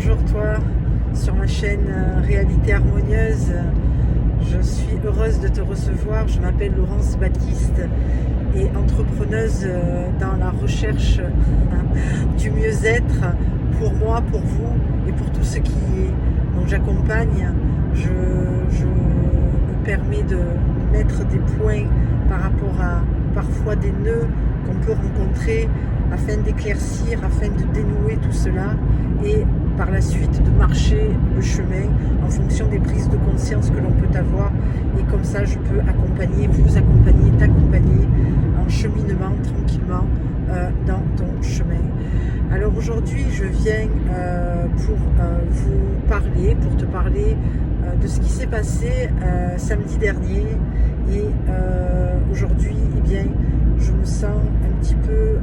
bonjour toi sur ma chaîne Réalité Harmonieuse. Je suis heureuse de te recevoir. Je m'appelle Laurence Baptiste et entrepreneuse dans la recherche du mieux-être pour moi, pour vous et pour tout ce qui est. Donc j'accompagne, je me permets de mettre des points par rapport à parfois des nœuds qu'on peut rencontrer afin d'éclaircir, afin de dénouer tout cela et par la suite de marcher le chemin en fonction des prises de conscience que l'on peut avoir, et comme ça je peux accompagner, vous accompagner, t'accompagner en cheminement tranquillement dans ton chemin. Alors aujourd'hui je viens pour vous parler, pour te parler de ce qui s'est passé samedi dernier, et aujourd'hui eh bien je me sens un petit peu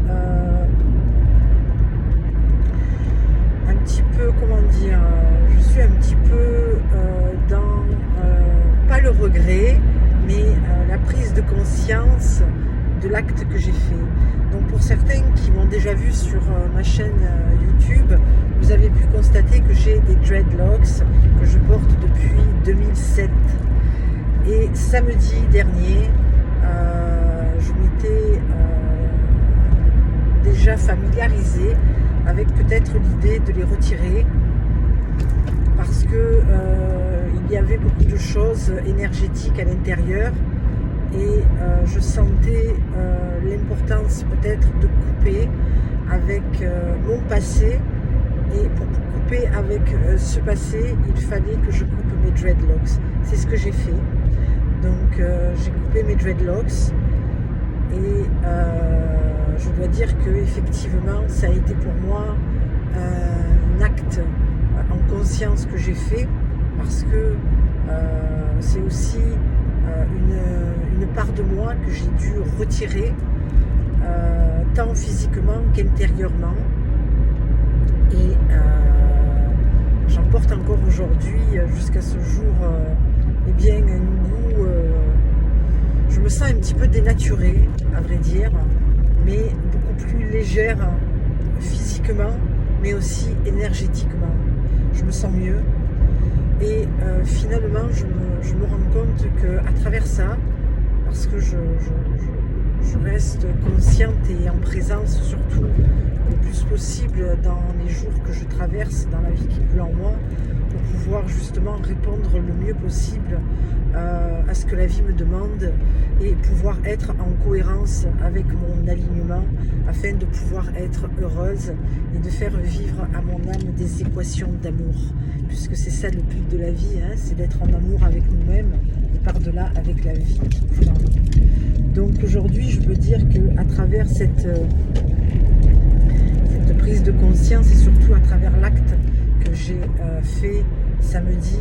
comment dire, je suis un petit peu dans pas le regret, mais la prise de conscience de l'acte que j'ai fait. Donc pour certains qui m'ont déjà vu sur ma chaîne YouTube, vous avez pu constater que j'ai des dreadlocks que je porte depuis 2007. Et samedi dernier, je m'étais déjà familiarisée avec peut-être l'idée de les retirer, parce que il y avait beaucoup de choses énergétiques à l'intérieur, et je sentais l'importance peut-être de couper avec mon passé, et pour couper avec ce passé il fallait que je coupe mes dreadlocks. C'est ce que j'ai fait. Donc j'ai coupé mes dreadlocks, et je dois dire que effectivement ça a été pour moi un acte en conscience que j'ai fait, parce que c'est aussi une part de moi que j'ai dû retirer, tant physiquement qu'intérieurement, et j'en porte encore aujourd'hui jusqu'à ce jour eh bien un goût, je me sens un petit peu dénaturée à vrai dire, mais beaucoup plus légère physiquement, mais aussi énergétiquement. Je me sens mieux, et finalement je me rends compte qu'à travers ça, parce que je reste consciente et en présence surtout le plus possible dans les jours que je traverse, dans la vie qui coule en moi, pour pouvoir justement répondre le mieux possible à ce que la vie me demande, et pouvoir être en cohérence avec mon alignement afin de pouvoir être heureuse et de faire vivre à mon âme des équations d'amour, puisque c'est ça le but de la vie, hein, c'est d'être en amour avec nous-mêmes et par-delà avec la vie qui coule en nous. Donc aujourd'hui je peux dire qu'à travers cette prise de conscience, et surtout à travers l'acte que j'ai fait samedi,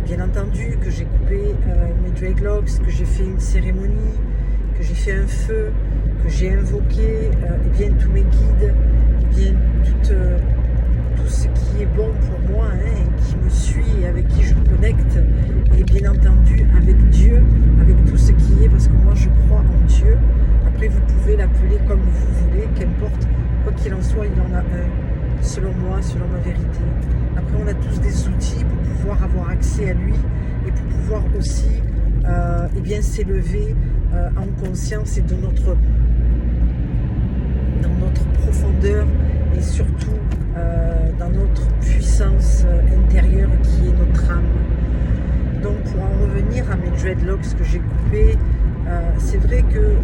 bien entendu que j'ai coupé mes dreadlocks, que j'ai fait une cérémonie, que j'ai fait un feu, que j'ai invoqué eh bien tous mes guides, eh bien tout ce qui est bon pour moi, hein, et qui me suit et avec qui je connecte, et bien entendu avec Dieu, avec tout ce qui est, parce que moi je crois en Dieu. Après vous pouvez l'appeler comme vous voulez, qu'importe, quoi qu'il en soit il en a un, selon moi, selon ma vérité. Après on a tous des outils pour pouvoir avoir accès à lui, et pour pouvoir aussi eh bien s'élever en conscience et dans notre profondeur, et surtout dans notre puissance intérieure qui est notre âme. Donc pour en revenir à mes dreadlocks que j'ai coupés, c'est vrai que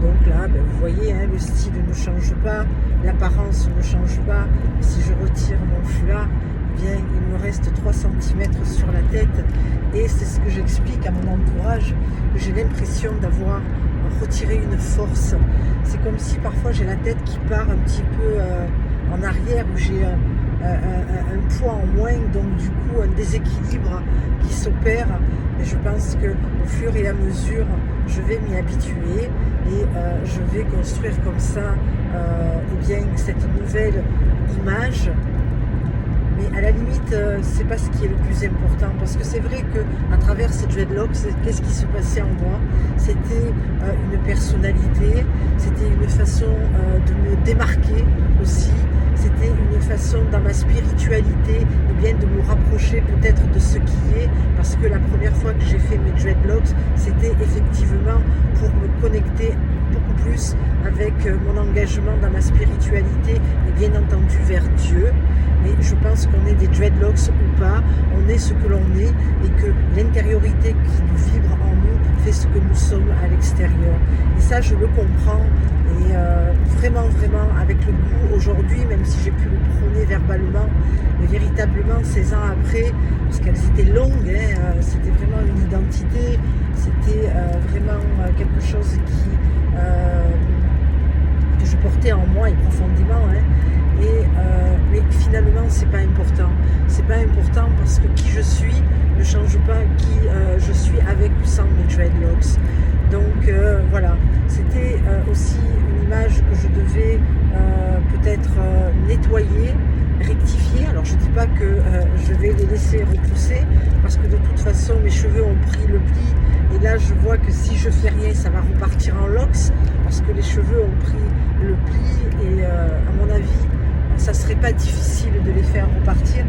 donc là vous voyez, hein, le style ne change pas, l'apparence ne change pas. Si je retire mon foulard, eh bien il me reste 3 cm sur la tête, et c'est ce que j'explique à mon entourage, que j'ai l'impression d'avoir retiré une force. C'est comme si parfois j'ai la tête qui part un petit peu en arrière, où j'ai un poids en moins, donc du coup un déséquilibre qui s'opère. Mais je pense que au fur et à mesure je vais m'y habituer, et je vais construire comme ça eh bien cette nouvelle image. Mais à la limite, c'est pas ce qui est le plus important, parce que c'est vrai que à travers ces dreadlocks, qu'est-ce qui se passait en moi? C'était une personnalité, c'était une façon de me démarquer aussi, c'était une façon dans ma spiritualité, eh bien, de me rapprocher peut-être de ce qui est, parce que la première fois que j'ai fait mes dreadlocks, c'était effectivement pour me connecter beaucoup plus avec mon engagement dans ma spiritualité et bien entendu vers Dieu. Mais je pense qu'on est des dreadlocks ou pas, on est ce que l'on est et que l'intériorité qui nous vibre en nous fait ce que nous sommes à l'extérieur. Et ça, je le comprends et vraiment, vraiment avec le goût aujourd'hui, même si j'ai pu le prôner verbalement, mais véritablement 16 ans après, parce qu'elles étaient longues, c'était vraiment une identité, c'était vraiment quelque chose que je portais en moi et profondément. Mais finalement, c'est pas important. C'est pas important parce que qui je suis ne change pas qui je suis avec ou sans mes dreadlocks. Donc voilà, c'était aussi une image que je devais peut-être nettoyer, rectifier. Alors je dis pas que je vais les laisser repousser parce que de toute façon mes cheveux ont pris le pli et là je vois que si je fais rien ça va repartir en locks parce que les cheveux ont pris le pli et à mon avis ça serait pas difficile de les faire repartir.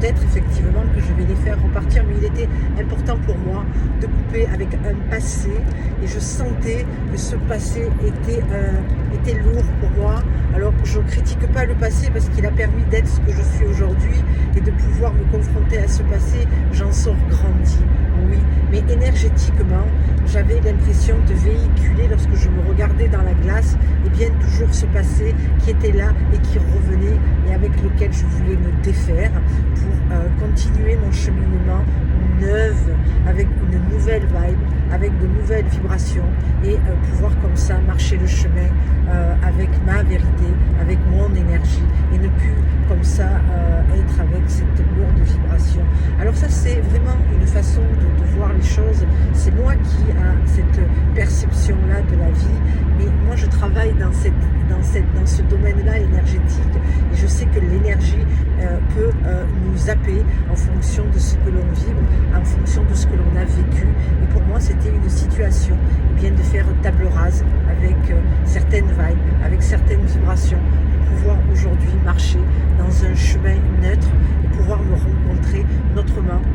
Peut-être effectivement que je vais les faire repartir, mais il était important pour moi de couper avec un passé et je sentais que ce passé était lourd pour moi. Alors je ne critique pas le passé parce qu'il a permis d'être ce que je suis aujourd'hui et de pouvoir me confronter à ce passé, j'en sors grandi, oui. Mais énergétiquement, j'avais l'impression de véhiculer lorsque je me regardais dans la glace, et bien toujours ce passé qui était là et qui revenait et avec lequel je voulais me défaire pour continuer mon cheminement neuf, avec une nouvelle vibe, avec de nouvelles vibrations et pouvoir comme ça marcher le chemin avec ma vérité, avec mon énergie et ne plus comme ça être avec cette lourde vibration. Alors ça c'est vraiment une façon de voir les choses, c'est moi qui a cette perception-là de la vie, mais moi je travaille dans ce domaine-là énergétique et je sais que l'énergie peut nous zapper en fonction de ce que l'on vibre, en fonction de ce que l'on a vécu. Et pour moi, c'était une situation bien de faire table rase avec certaines vibes, avec certaines vibrations, pour pouvoir aujourd'hui marcher dans un chemin neutre et pouvoir me rencontrer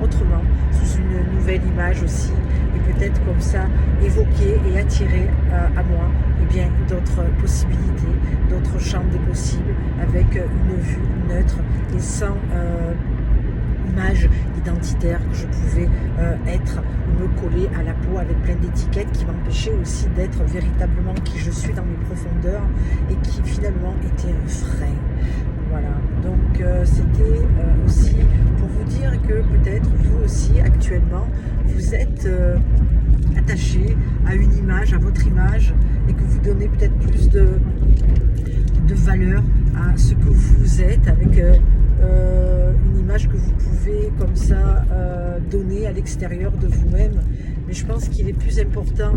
autrement, sous une nouvelle image aussi, et peut-être comme ça évoquer et attirer à moi d'autres possibilités, d'autres champs des possibles, avec une vue neutre et sans image identitaire que je pouvais être, me coller à la peau avec plein d'étiquettes qui m'empêchaient aussi d'être véritablement qui je suis dans mes profondeurs et qui finalement était un frein. Voilà, donc c'était aussi pour vous dire que peut-être vous aussi actuellement vous êtes attaché à une image, à votre image, et que vous donnez peut-être plus de valeur à ce que vous êtes avec une image que vous pouvez comme ça donner à l'extérieur de vous-même. Mais je pense qu'il est plus important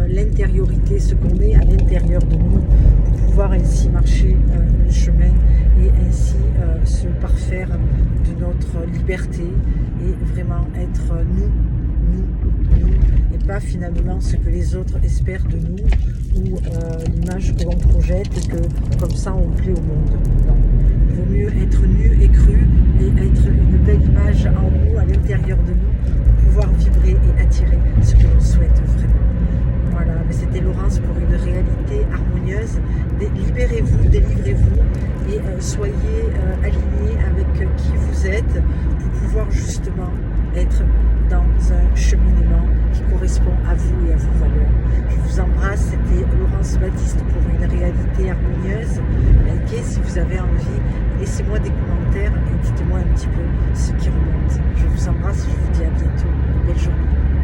l'intériorité, ce qu'on est à l'intérieur de nous, pour pouvoir ainsi marcher le chemin et ainsi se parfaire de notre liberté et vraiment être nous, et pas finalement ce que les autres espèrent de nous ou l'image que l'on projette et que comme ça on plaît au monde. Non. Il vaut mieux être nu et cru et être une belle image en nous, à l'intérieur de nous, pour pouvoir vibrer et attirer ce que l'on souhaite vraiment. Voilà, mais c'était Laurence pour une réalité harmonieuse. Libérez-vous, délivrez-vous et soyez alignés avec qui vous êtes pour pouvoir justement être dans un cheminement qui correspond à vous et à vos valeurs. Je vous embrasse, c'était Laurence Baptiste pour une réalité harmonieuse. Likez si vous avez envie, laissez-moi des commentaires et dites-moi un petit peu ce qui remonte. Je vous embrasse, je vous dis à bientôt. Belle journée.